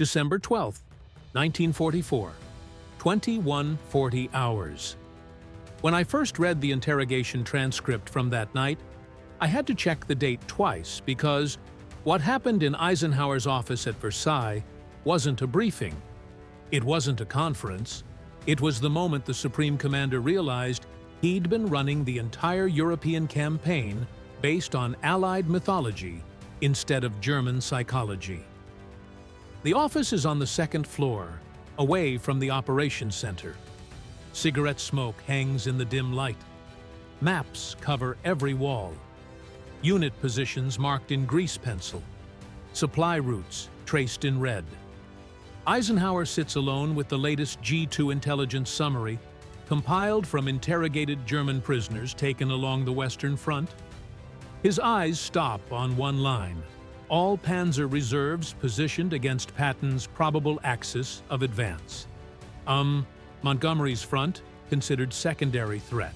December 12, 1944, 21:40 hours. When I first read the interrogation transcript from that night, I had to check the date twice because what happened in Eisenhower's office at Versailles wasn't a briefing. It wasn't a conference. It was the moment the Supreme Commander realized he'd been running the entire European campaign based on Allied mythology instead of German psychology. The office is on the second floor, away from the operations center. Cigarette smoke hangs in the dim light. Maps cover every wall. Unit positions marked in grease pencil. Supply routes traced in red. Eisenhower sits alone with the latest G2 intelligence summary, compiled from interrogated German prisoners taken along the Western Front. His eyes stop on one line: all Panzer reserves positioned against Patton's probable axis of advance. Montgomery's front considered secondary threat.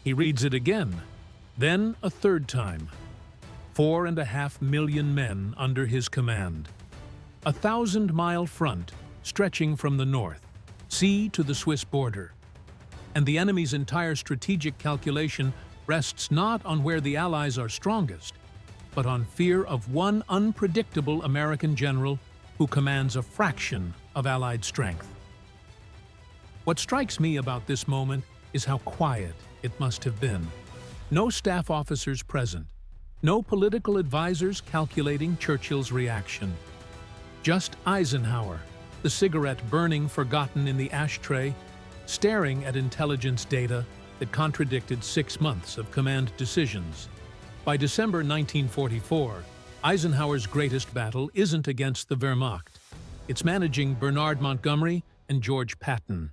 He reads it again, then a third time. 4.5 million men under his command. A 1,000-mile front stretching from the north, sea to the Swiss border. And the enemy's entire strategic calculation rests not on where the Allies are strongest, but on fear of one unpredictable American general who commands a fraction of Allied strength. What strikes me about this moment is how quiet it must have been. No staff officers present, no political advisors calculating Churchill's reaction. Just Eisenhower, the cigarette burning forgotten in the ashtray, staring at intelligence data that contradicted 6 months of command decisions. By December 1944, Eisenhower's greatest battle isn't against the Wehrmacht. It's managing Bernard Montgomery and George Patton.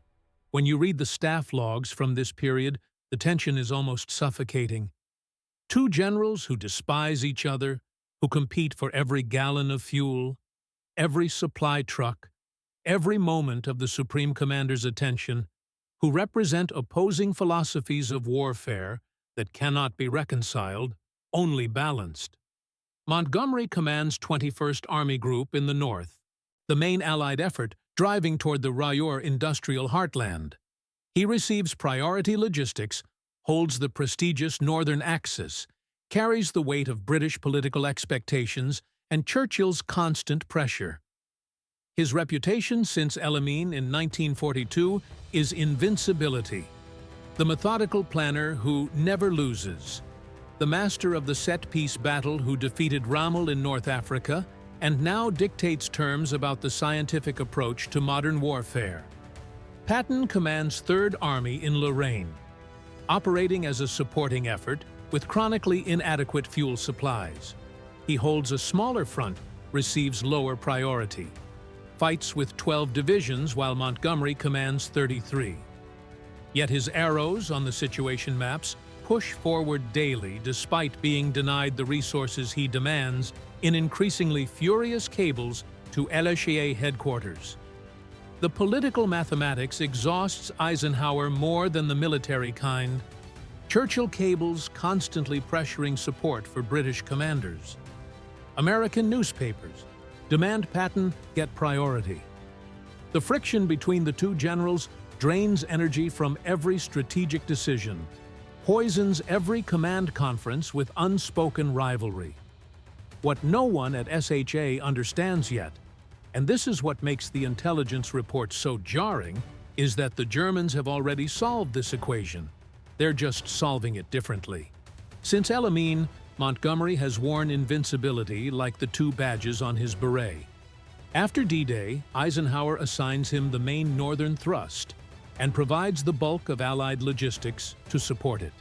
When you read the staff logs from this period, the tension is almost suffocating. Two generals who despise each other, who compete for every gallon of fuel, every supply truck, every moment of the Supreme Commander's attention, who represent opposing philosophies of warfare that cannot be reconciled, only balanced. Montgomery commands 21st Army Group in the north, the main Allied effort driving toward the Ruhr industrial heartland. He receives priority logistics, holds the prestigious Northern Axis, carries the weight of British political expectations and Churchill's constant pressure. His reputation since El Alamein in 1942 is invincibility. The methodical planner who never loses. The master of the set-piece battle who defeated Rommel in North Africa and now dictates terms about the scientific approach to modern warfare. Patton commands 3rd Army in Lorraine, operating as a supporting effort with chronically inadequate fuel supplies. He holds a smaller front, receives lower priority. Fights with 12 divisions while Montgomery commands 33. Yet his arrows on the situation maps push forward daily despite being denied the resources he demands in increasingly furious cables to SHAEF headquarters. The political mathematics exhausts Eisenhower more than the military kind. Churchill cables constantly pressuring support for British commanders. American newspapers demand Patton get priority. The friction between the two generals drains energy from every strategic decision, poisons every command conference with unspoken rivalry. What no one at SHA understands yet, and this is what makes the intelligence report so jarring, is that the Germans have already solved this equation. They're just solving it differently. Since El Alamein, Montgomery has worn invincibility like the 2 badges on his beret. After D-Day, Eisenhower assigns him the main northern thrust and provides the bulk of Allied logistics to support it.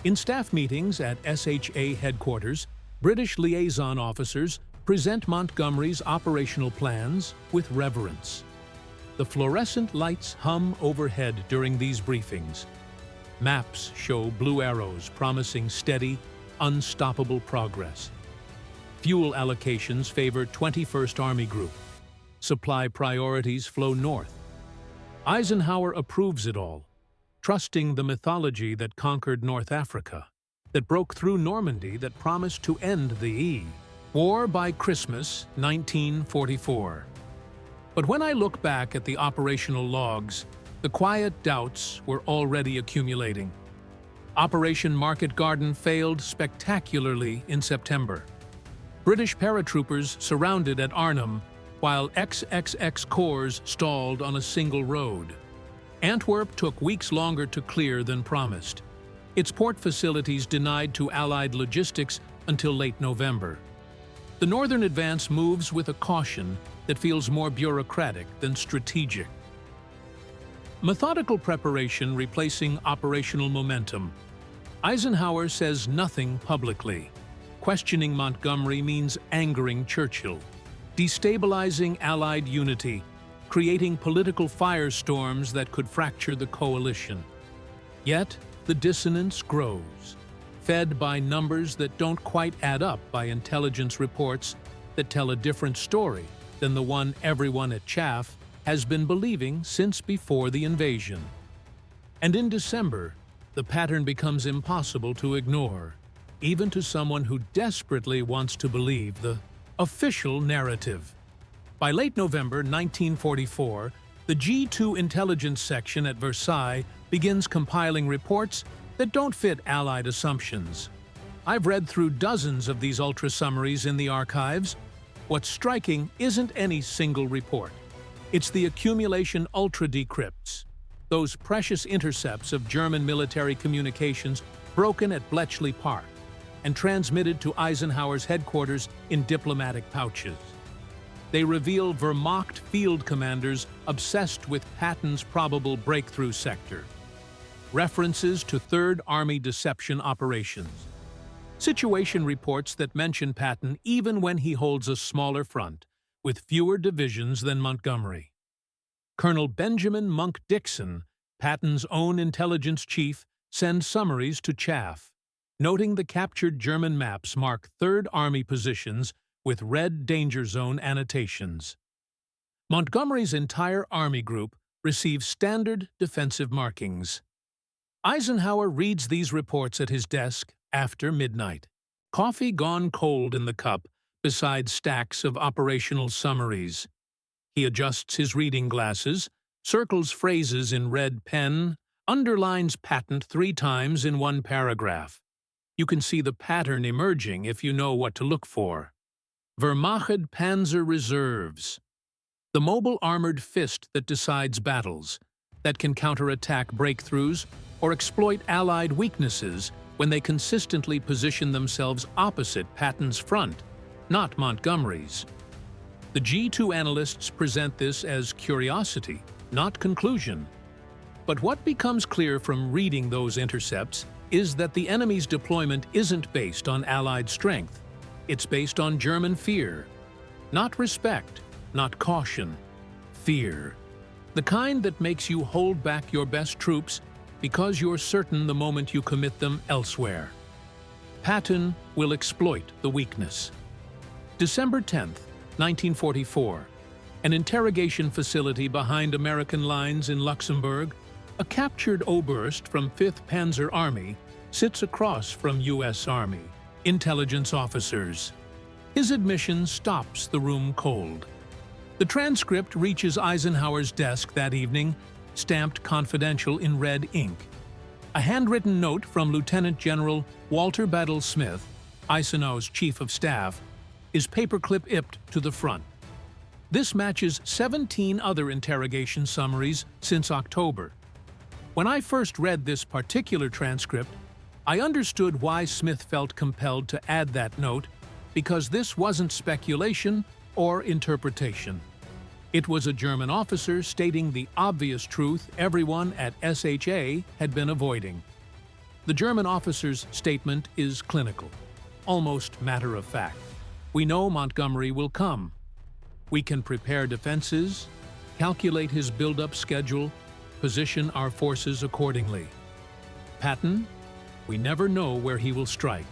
In staff meetings at SHA headquarters, British liaison officers present Montgomery's operational plans with reverence. The fluorescent lights hum overhead during these briefings. Maps show blue arrows promising steady, unstoppable progress. Fuel allocations favor 21st Army Group. Supply priorities flow north. Eisenhower approves it all, trusting the mythology that conquered North Africa, that broke through Normandy, that promised to end the War by Christmas 1944. But when I look back at the operational logs, the quiet doubts were already accumulating. Operation Market Garden failed spectacularly in September. British paratroopers surrounded at Arnhem, while XXX corps stalled on a single road. Antwerp took weeks longer to clear than promised. Its port facilities denied to Allied logistics until late November. The northern advance moves with a caution that feels more bureaucratic than strategic. Methodical preparation replacing operational momentum. Eisenhower says nothing publicly. Questioning Montgomery means angering Churchill, destabilizing Allied unity, creating political firestorms that could fracture the coalition. Yet, the dissonance grows, fed by numbers that don't quite add up, by intelligence reports that tell a different story than the one everyone at SHAEF has been believing since before the invasion. And in December, the pattern becomes impossible to ignore, even to someone who desperately wants to believe the official narrative. By late November 1944, the G2 intelligence section at Versailles begins compiling reports that don't fit Allied assumptions. I've read through dozens of these ultra-summaries in the archives. What's striking isn't any single report. It's the accumulation ultra-decrypts, those precious intercepts of German military communications broken at Bletchley Park and transmitted to Eisenhower's headquarters in diplomatic pouches. They reveal Wehrmacht field commanders obsessed with Patton's probable breakthrough sector. References to Third Army deception operations. Situation reports that mention Patton even when he holds a smaller front, with fewer divisions than Montgomery. Colonel Benjamin Monk Dixon, Patton's own intelligence chief, sends summaries to SHAEF, noting the captured German maps mark Third Army positions with red danger zone annotations. Montgomery's entire army group receives standard defensive markings. Eisenhower reads these reports at his desk after midnight, coffee gone cold in the cup beside stacks of operational summaries. He adjusts his reading glasses, circles phrases in red pen, underlines Patton 3 times in one paragraph. You can see the pattern emerging if you know what to look for. Wehrmacht Panzer reserves. The mobile armored fist that decides battles, that can counterattack breakthroughs or exploit Allied weaknesses when they consistently position themselves opposite Patton's front, not Montgomery's. The G2 analysts present this as curiosity, not conclusion. But what becomes clear from reading those intercepts is that the enemy's deployment isn't based on Allied strength. It's based on German fear. Not respect, not caution. Fear. The kind that makes you hold back your best troops because you're certain the moment you commit them elsewhere. Patton will exploit the weakness. December 10th, 1944. An interrogation facility behind American lines in Luxembourg, a captured Oberst from 5th Panzer Army sits across from U.S. Army intelligence officers. His admission stops the room cold. The transcript reaches Eisenhower's desk that evening, stamped confidential in red ink. A handwritten note from Lieutenant General Walter Battle Smith, Eisenhower's chief of staff, is paperclip-ipped to the front. This matches 17 other interrogation summaries since October. When I first read this particular transcript, I understood why Smith felt compelled to add that note, because this wasn't speculation or interpretation. It was a German officer stating the obvious truth everyone at SHA had been avoiding. The German officer's statement is clinical, almost matter-of-fact. We know Montgomery will come. We can prepare defenses, calculate his buildup schedule, position our forces accordingly. Patton, we never know where he will strike,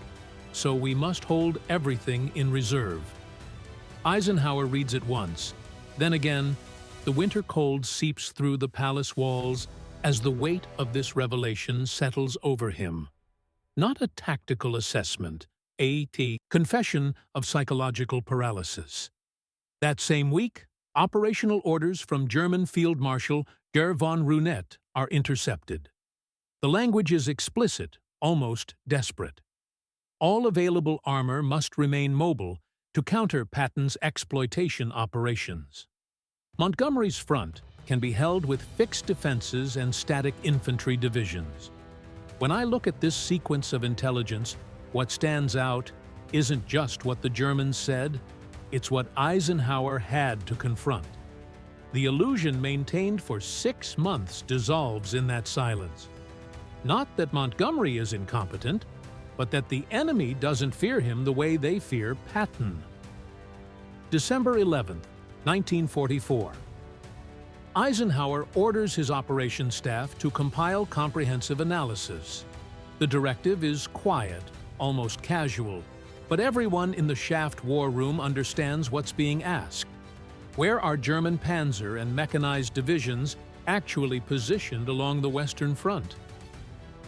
so we must hold everything in reserve. Eisenhower reads it once. Then again, the winter cold seeps through the palace walls as the weight of this revelation settles over him. Not a tactical assessment, a confession of psychological paralysis. That same week, Operational orders from German Field Marshal Gerd von Reunet are intercepted. The language is explicit, almost desperate. All available armor must remain mobile to counter Patton's exploitation operations. Montgomery's front can be held with fixed defenses and static infantry divisions. When I look at this sequence of intelligence, what stands out isn't just what the Germans said, it's what Eisenhower had to confront. The illusion maintained for 6 months dissolves in that silence. Not that Montgomery is incompetent, but that the enemy doesn't fear him the way they fear Patton. December 11, 1944. Eisenhower orders his operations staff to compile comprehensive analysis. The directive is quiet, almost casual, but everyone in the SHAEF war room understands what's being asked. Where are German Panzer and mechanized divisions actually positioned along the Western Front?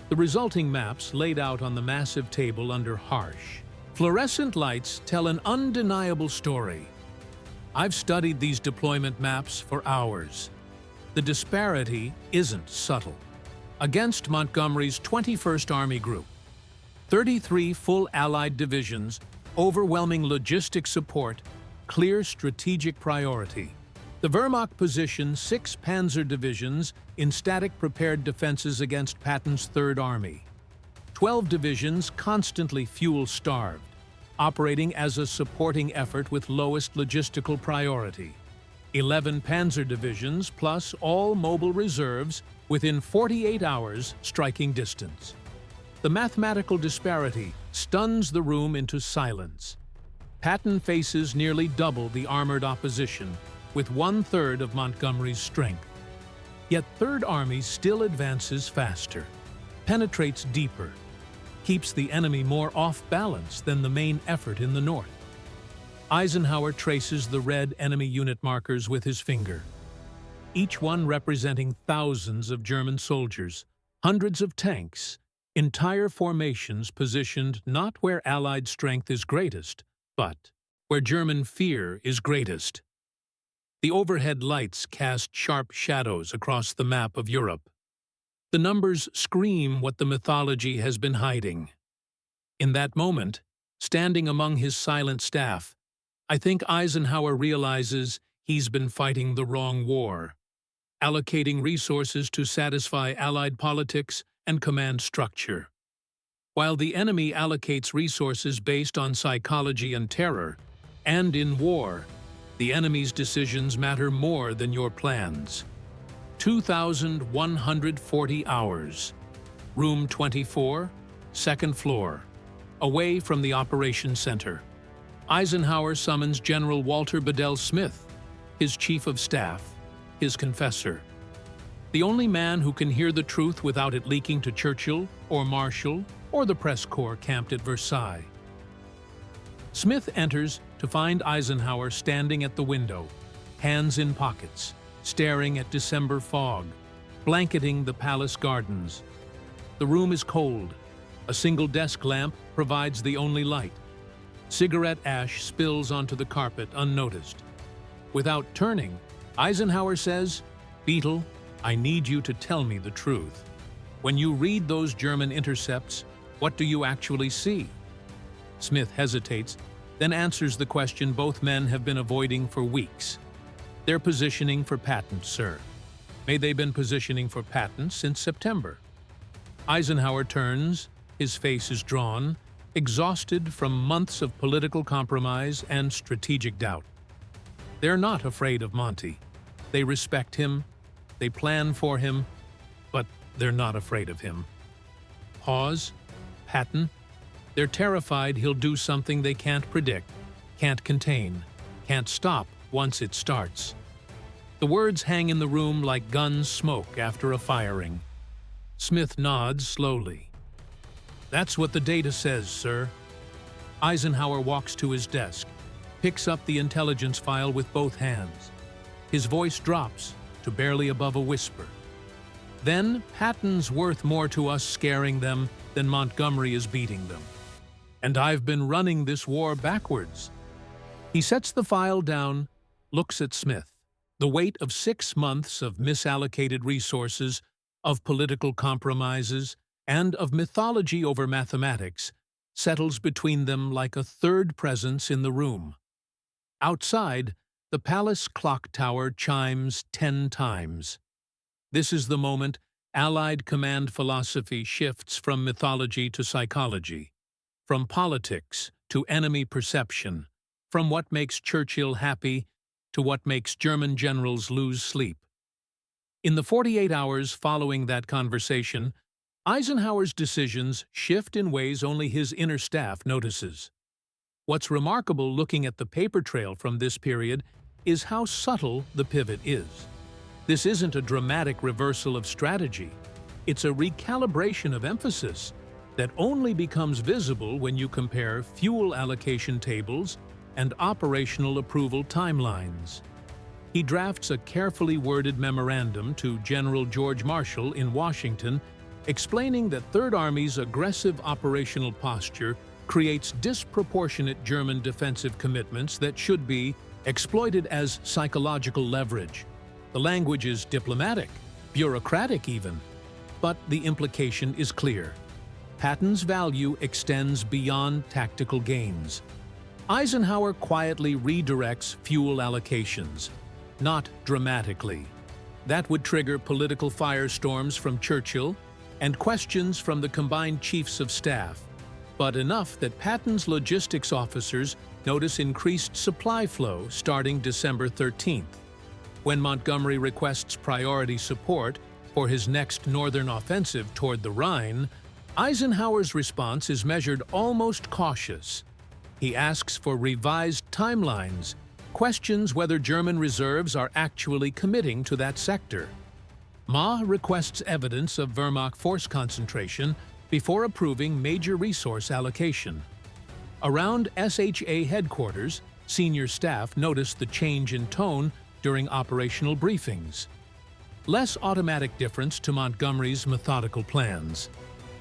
The resulting maps laid out on the massive table under harsh, fluorescent lights tell an undeniable story. I've studied these deployment maps for hours. The disparity isn't subtle. Against Montgomery's 21st Army Group, 33 full Allied divisions, overwhelming logistic support, clear strategic priority. The Wehrmacht positioned 6 Panzer divisions in static prepared defenses against Patton's Third Army. 12 divisions constantly fuel-starved, operating as a supporting effort with lowest logistical priority. 11 Panzer divisions plus all mobile reserves within 48 hours striking distance. The mathematical disparity stuns the room into silence. Patton faces nearly double the armored opposition, with 1/3 of Montgomery's strength. Yet Third Army still advances faster, penetrates deeper, keeps the enemy more off balance than the main effort in the north. Eisenhower traces the red enemy unit markers with his finger, each one representing thousands of German soldiers, hundreds of tanks, entire formations positioned not where Allied strength is greatest, but where German fear is greatest. The overhead lights cast sharp shadows across the map of Europe. The numbers scream what the mythology has been hiding. In that moment, standing among his silent staff, I think Eisenhower realizes he's been fighting the wrong war, allocating resources to satisfy Allied politics and command structure. While the enemy allocates resources based on psychology and terror, and in war, the enemy's decisions matter more than your plans. 2,140 hours. Room 24, second floor. Away from the operations center. Eisenhower summons General Walter Bedell Smith, his chief of staff, his confessor. The only man who can hear the truth without it leaking to Churchill or Marshall or the press corps camped at Versailles. Smith enters to find Eisenhower standing at the window, hands in pockets, staring at December fog, blanketing the palace gardens. The room is cold. A single desk lamp provides the only light. Cigarette ash spills onto the carpet unnoticed. Without turning, Eisenhower says, "Beetle, I need you to tell me the truth. When you read those German intercepts, what do you actually see?" Smith hesitates, then answers the question both men have been avoiding for weeks. They're positioning for Patton, sir. May they've been positioning for Patton since September. Eisenhower turns, his face is drawn, exhausted from months of political compromise and strategic doubt. They're not afraid of Monty. They respect him, they plan for him, but they're not afraid of him. Pause. Patton. They're terrified he'll do something they can't predict, can't contain, can't stop once it starts. The words hang in the room like gun smoke after a firing. Smith nods slowly. "That's what the data says, sir." Eisenhower walks to his desk, picks up the intelligence file with both hands. His voice drops to barely above a whisper. "Then Patton's worth more to us scaring them than Montgomery is beating them. And I've been running this war backwards." He sets the file down, looks at Smith. The weight of 6 months of misallocated resources, of political compromises, and of mythology over mathematics settles between them like a third presence in the room. Outside, the palace clock tower chimes 10 times. This is the moment Allied command philosophy shifts from mythology to psychology, from politics to enemy perception, from what makes Churchill happy to what makes German generals lose sleep. In the 48 hours following that conversation, Eisenhower's decisions shift in ways only his inner staff notices. What's remarkable looking at the paper trail from this period is how subtle the pivot is. This isn't a dramatic reversal of strategy. It's a recalibration of emphasis that only becomes visible when you compare fuel allocation tables and operational approval timelines. He drafts a carefully worded memorandum to General George Marshall in Washington explaining that Third Army's aggressive operational posture creates disproportionate German defensive commitments that should be exploited as psychological leverage. The language is diplomatic, bureaucratic even, but the implication is clear. Patton's value extends beyond tactical gains. Eisenhower quietly redirects fuel allocations, not dramatically. That would trigger political firestorms from Churchill and questions from the combined chiefs of staff, but enough that Patton's logistics officers notice increased supply flow starting December 13th. When Montgomery requests priority support for his next northern offensive toward the Rhine, Eisenhower's response is measured almost cautious. He asks for revised timelines, questions whether German reserves are actually committing to that sector. Ma requests evidence of Wehrmacht force concentration before approving major resource allocation. Around SHA headquarters, senior staff noticed the change in tone during operational briefings. Less automatic difference to Montgomery's methodical plans.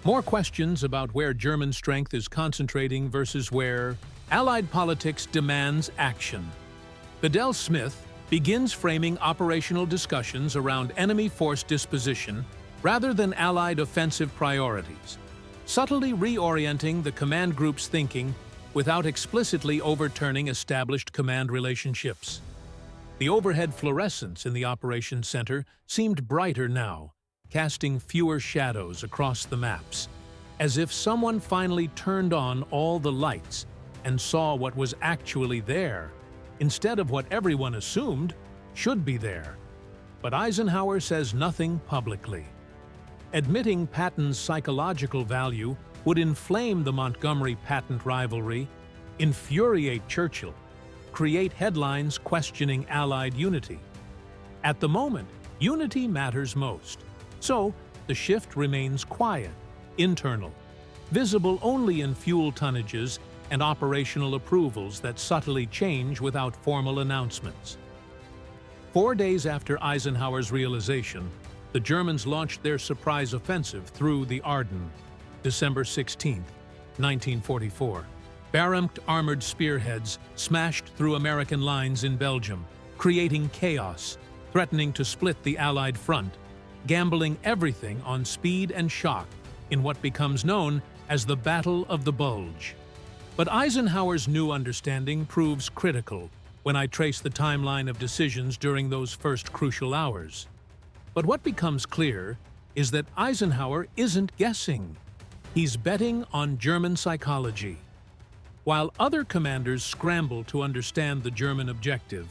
More questions about where German strength is concentrating versus where Allied politics demands action. Bedell Smith begins framing operational discussions around enemy force disposition rather than Allied offensive priorities, subtly reorienting the command group's thinking without explicitly overturning established command relationships. The overhead fluorescence in the operations center seemed brighter now, casting fewer shadows across the maps, as if someone finally turned on all the lights and saw what was actually there, instead of what everyone assumed should be there. But Eisenhower says nothing publicly. Admitting Patton's psychological value would inflame the Montgomery-Patton rivalry, infuriate Churchill, create headlines questioning Allied unity. At the moment, unity matters most. So, the shift remains quiet, internal, visible only in fuel tonnages and operational approvals that subtly change without formal announcements. 4 days after Eisenhower's realization, the Germans launched their surprise offensive through the Ardennes, December 16, 1944. Barracked armored spearheads smashed through American lines in Belgium, creating chaos, threatening to split the Allied front, gambling everything on speed and shock in what becomes known as the Battle of the Bulge. But Eisenhower's new understanding proves critical when I trace the timeline of decisions during those first crucial hours. But what becomes clear is that Eisenhower isn't guessing. He's betting on German psychology. While other commanders scramble to understand the German objective,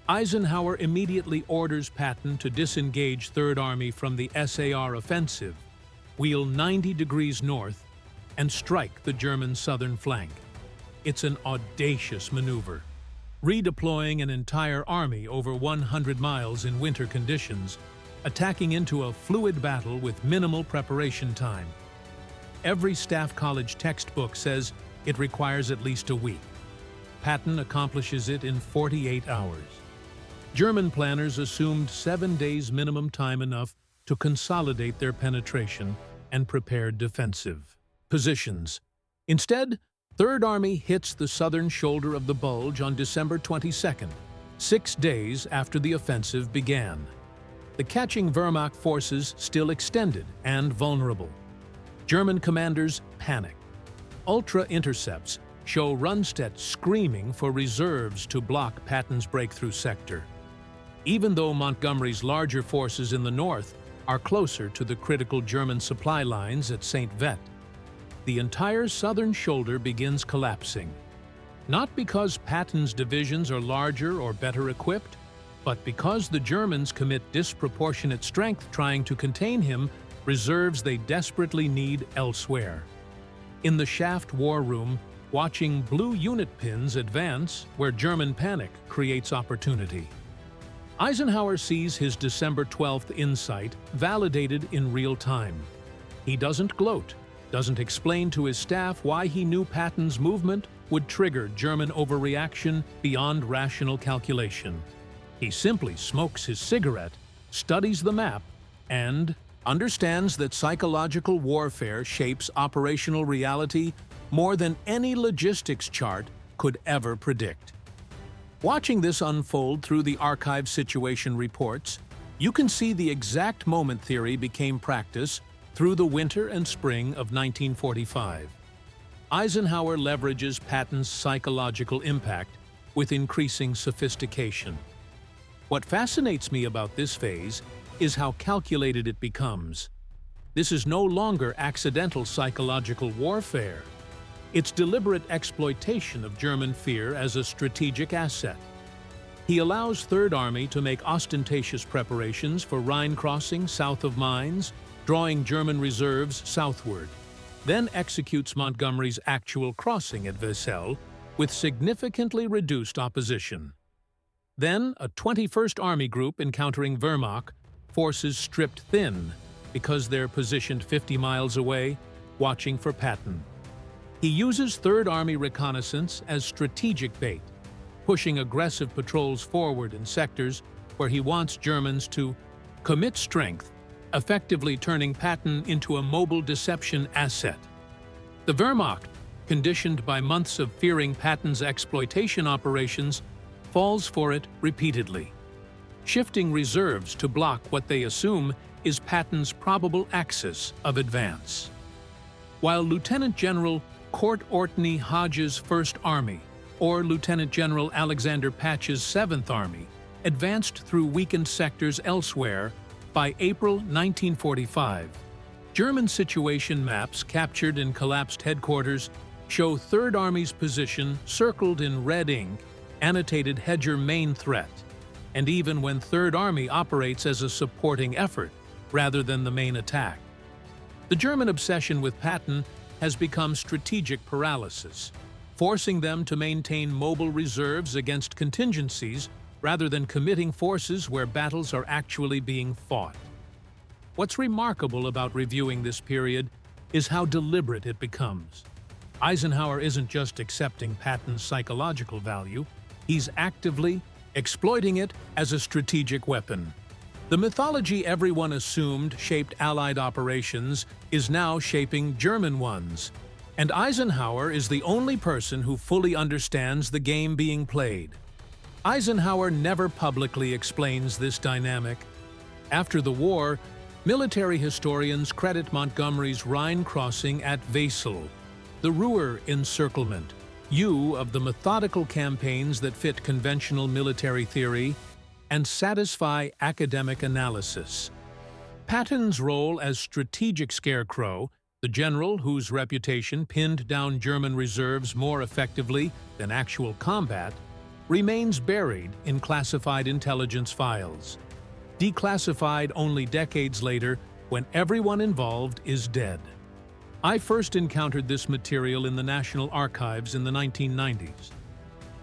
Eisenhower immediately orders Patton to disengage Third Army from the SAR offensive, wheel 90 degrees north, and strike the German southern flank. It's an audacious maneuver, redeploying an entire army over 100 miles in winter conditions, attacking into a fluid battle with minimal preparation time. Every Staff College textbook says it requires at least a week. Patton accomplishes it in 48 hours. German planners assumed 7 days minimum time enough to consolidate their penetration and prepare defensive positions. Instead, Third Army hits the southern shoulder of the Bulge on December 22nd, 6 days after the offensive began. The catching Wehrmacht forces still extended and vulnerable. German commanders panic. Ultra-intercepts show Rundstedt screaming for reserves to block Patton's breakthrough sector. Even though Montgomery's larger forces in the north are closer to the critical German supply lines at St. Veth, the entire southern shoulder begins collapsing. Not because Patton's divisions are larger or better equipped, but because the Germans commit disproportionate strength trying to contain him, reserves they desperately need elsewhere. In the shaft war room, watching blue unit pins advance where German panic creates opportunity. Eisenhower sees his December 12th insight validated in real time. He doesn't gloat, doesn't explain to his staff why he knew Patton's movement would trigger German overreaction beyond rational calculation. He simply smokes his cigarette, studies the map, and understands that psychological warfare shapes operational reality more than any logistics chart could ever predict. Watching this unfold through the archive situation reports, you can see the exact moment theory became practice through the winter and spring of 1945. Eisenhower leverages Patton's psychological impact with increasing sophistication. What fascinates me about this phase is how calculated it becomes. This is no longer accidental psychological warfare. It's deliberate exploitation of German fear as a strategic asset. He allows Third Army to make ostentatious preparations for Rhine crossing south of Mainz, drawing German reserves southward, then executes Montgomery's actual crossing at Versailles with significantly reduced opposition. Then, a 21st Army group encountering Wehrmacht forces stripped thin because they're positioned 50 miles away, watching for Patton. He uses Third Army reconnaissance as strategic bait, pushing aggressive patrols forward in sectors where he wants Germans to commit strength, effectively turning Patton into a mobile deception asset. The Wehrmacht, conditioned by months of fearing Patton's exploitation operations, falls for it repeatedly, shifting reserves to block what they assume is Patton's probable axis of advance. While Lieutenant General Court Ortney Hodges' 1st Army or Lieutenant General Alexander Patch's 7th Army advanced through weakened sectors elsewhere, by April 1945, German situation maps captured in collapsed headquarters show Third Army's position circled in red ink, annotated Hedger main threat, and even when Third Army operates as a supporting effort rather than the main attack. The German obsession with Patton has become strategic paralysis, forcing them to maintain mobile reserves against contingencies rather than committing forces where battles are actually being fought. What's remarkable about reviewing this period is how deliberate it becomes. Eisenhower isn't just accepting Patton's psychological value, he's actively exploiting it as a strategic weapon. The mythology everyone assumed shaped Allied operations is now shaping German ones, and Eisenhower is the only person who fully understands the game being played. Eisenhower never publicly explains this dynamic. After the war, military historians credit Montgomery's Rhine crossing at Wesel, the Ruhr encirclement, of the methodical campaigns that fit conventional military theory and satisfy academic analysis. Patton's role as strategic scarecrow, the general whose reputation pinned down German reserves more effectively than actual combat, remains buried in classified intelligence files, declassified only decades later when everyone involved is dead. I first encountered this material in the National Archives in the 1990s.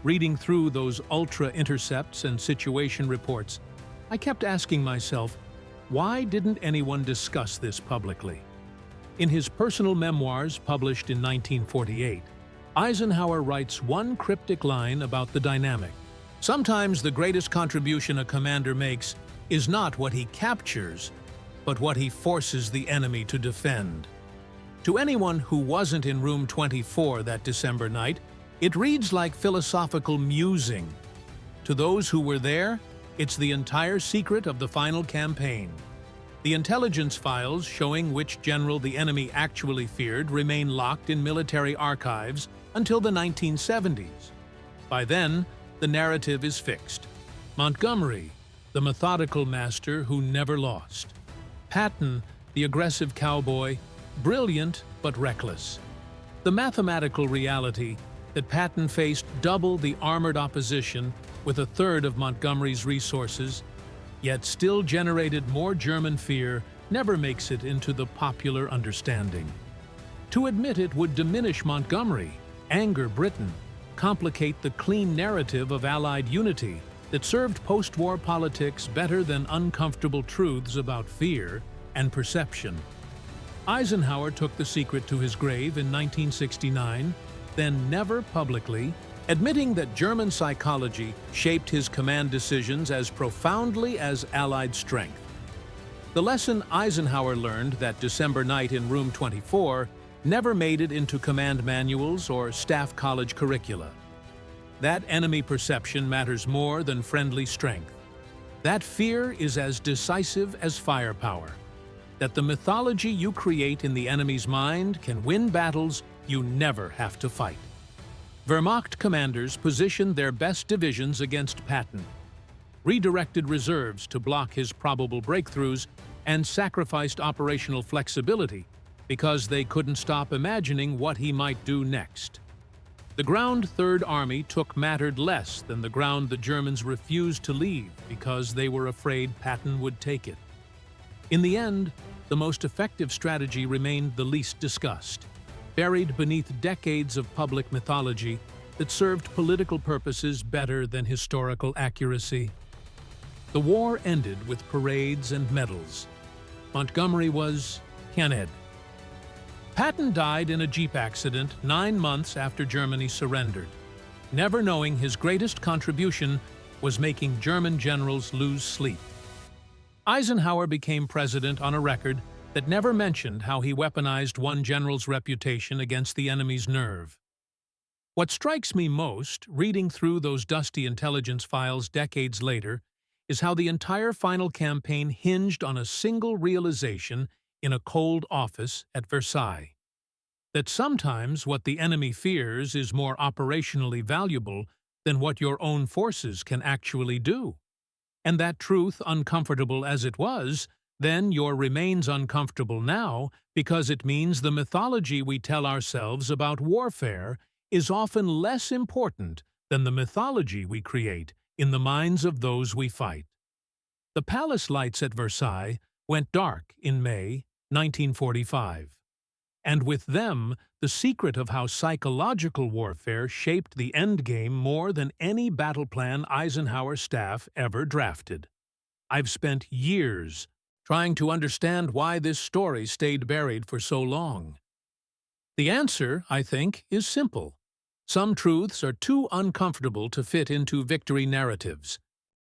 Reading through those ultra-intercepts and situation reports, I kept asking myself, why didn't anyone discuss this publicly? In his personal memoirs published in 1948, Eisenhower writes one cryptic line about the dynamic. Sometimes the greatest contribution a commander makes is not what he captures, but what he forces the enemy to defend. To anyone who wasn't in room 24 that December night, it reads like philosophical musing. To those who were there, it's the entire secret of the final campaign. The intelligence files showing which general the enemy actually feared remain locked in military archives until the 1970s. By then, the narrative is fixed. Montgomery, the methodical master who never lost. Patton, the aggressive cowboy, brilliant but reckless. The mathematical reality that Patton faced double the armored opposition with a third of Montgomery's resources, yet still generated more German fear, never makes it into the popular understanding. To admit it would diminish Montgomery, anger Britain, complicate the clean narrative of Allied unity that served post-war politics better than uncomfortable truths about fear and perception. Eisenhower took the secret to his grave in 1969, then never publicly, admitting that German psychology shaped his command decisions as profoundly as Allied strength. The lesson Eisenhower learned that December night in Room 24 never made it into command manuals or staff college curricula. That enemy perception matters more than friendly strength. That fear is as decisive as firepower. That the mythology you create in the enemy's mind can win battles you never have to fight. Wehrmacht commanders positioned their best divisions against Patton, redirected reserves to block his probable breakthroughs, and sacrificed operational flexibility because they couldn't stop imagining what he might do next. The ground Third Army took mattered less than the ground the Germans refused to leave because they were afraid Patton would take it. In the end, the most effective strategy remained the least discussed, buried beneath decades of public mythology that served political purposes better than historical accuracy. The war ended with parades and medals. Montgomery was Kenned. Patton died in a jeep accident 9 months after Germany surrendered, never knowing his greatest contribution was making German generals lose sleep. Eisenhower became president on a record that never mentioned how he weaponized one general's reputation against the enemy's nerve. What strikes me most, reading through those dusty intelligence files decades later, is how the entire final campaign hinged on a single realization in a cold office at Versailles. That sometimes what the enemy fears is more operationally valuable than what your own forces can actually do. And that truth, uncomfortable as it was, then remains uncomfortable now because it means the mythology we tell ourselves about warfare is often less important than the mythology we create in the minds of those we fight. The palace lights at Versailles went dark in May 1945, and with them the secret of how psychological warfare shaped the endgame more than any battle plan Eisenhower's staff ever drafted. I've spent years trying to understand why this story stayed buried for so long. The answer, I think, is simple. Some truths are too uncomfortable to fit into victory narratives.